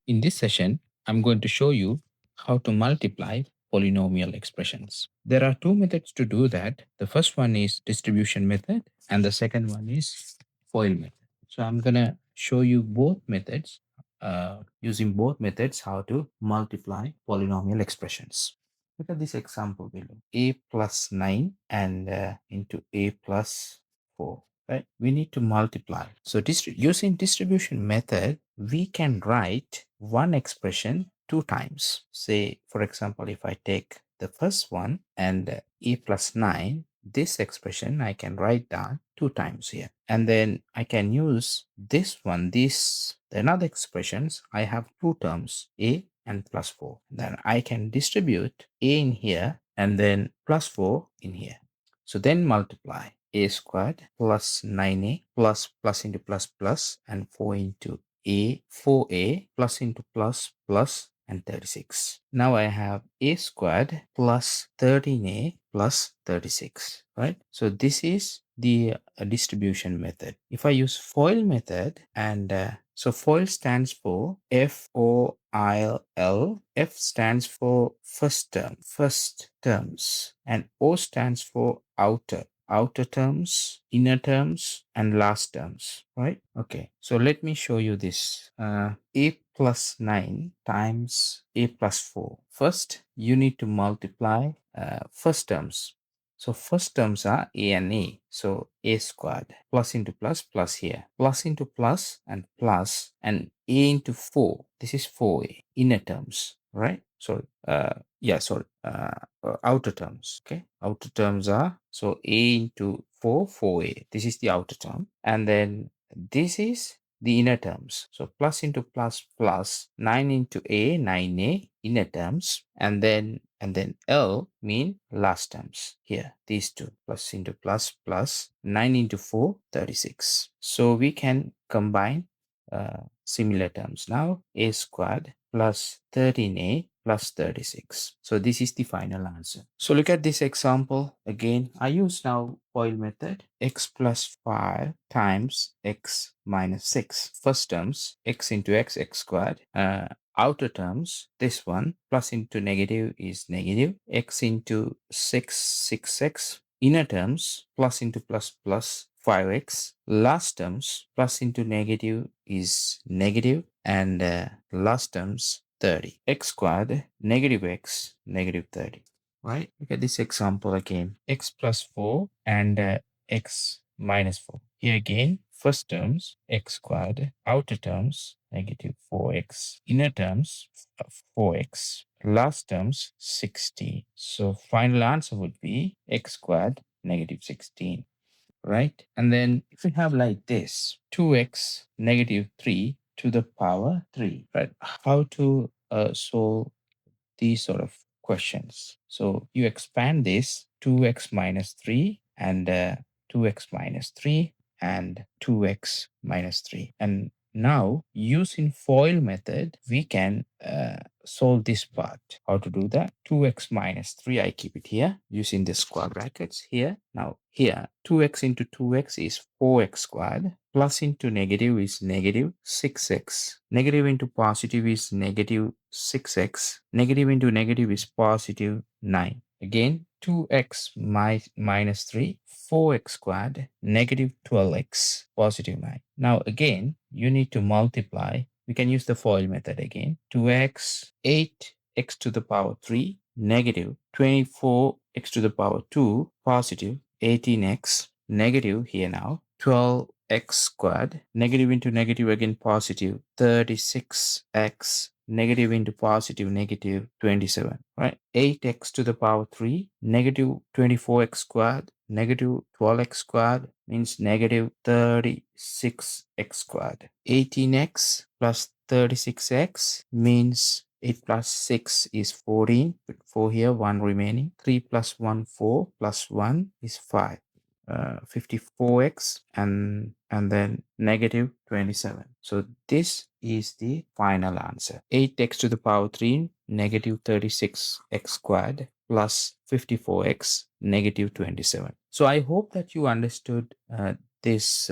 In this session, I'm going to show you how to multiply polynomial expressions. There are two methods to do that. The first one is distribution method and the second one is FOIL method. So I'm going to show you both methods, using both methods, how to multiply polynomial expressions. Look at this example below. A plus 9 and into A plus 4. Right? We need to multiply. So using distribution method, we can write one expression two times. Say, for example, if I take the first one and a plus 9, this expression I can write down two times here. And then I can use this one, another expressions. I have two terms, a and plus 4. Then I can distribute a in here and then plus 4 in here. So then multiply a squared plus 9a plus into plus and 4 into a, 4a plus into plus and 36. Now I have a squared plus 13a plus 36, right? So this is the distribution method. If I use FOIL method, and so FOIL stands for FOIL. F stands for first terms, and O stands for outer terms, inner terms, and last terms, right? Okay, so let me show you this. A plus 9 times a plus 4. First, you need to multiply first terms. So first terms are a and a. So a squared plus into plus here, plus into plus and a into 4. This is 4a, inner terms, right? Sorry, outer terms. Okay, outer terms are, so a into 4a. This is the outer term, and then this is the inner terms. So plus into plus 9 into a, 9a, inner terms, and then L mean last terms here. These two, plus into plus 9 into 4, 36. So we can combine similar terms. Now a squared plus 13a plus 36. So this is the final answer. So look at this example again. I use now FOIL method. X plus 5 times x minus 6. First terms, x into x squared. Outer terms, this one, plus into negative is negative. X into 6x. Inner terms, plus into plus 5x. Last terms, plus into negative is negative, and last terms 30. X squared, negative x, negative 30. Right? Look at this example again. X plus 4 and x minus 4. Here again, first terms, x squared. Outer terms, negative 4x. Inner terms, 4x. Last terms, 60. So final answer would be x squared, negative 16. Right? And then if we have like this, 2x negative 3 to the power 3, right? How to solve these sort of questions? So you expand this, 2x minus 3 and 2x minus 3 and 2x minus 3. And now using FOIL method, we can solve this part. How to do that? 2x minus 3, I keep it here using the square brackets here. Now here, 2x into 2x is 4x squared. Plus into negative is negative 6x. Negative into positive is negative 6x. Negative into negative is positive 9. Again, 2x minus 3, 4x squared, negative 12x, positive 9. Now again, you need to multiply. We can use the FOIL method again. 2x, 8x to the power 3, negative 24x to the power 2, positive 18x, negative here now, 12x squared, negative into negative again positive 36x, negative into positive negative 27, right? 8x to the power 3, negative 24x squared, negative 12x squared means negative 36x squared. 18x plus 36x means 8 plus 6 is 14. Put 4 here, 1 remaining. 3 plus 1, 4 plus 1 is 5. 54x and then negative 27. So this is the final answer. 8x to the power 3, negative 36x squared plus 54x, negative 27. So I hope that you understood this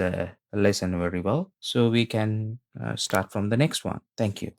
lesson very well. So we can start from the next one. Thank you.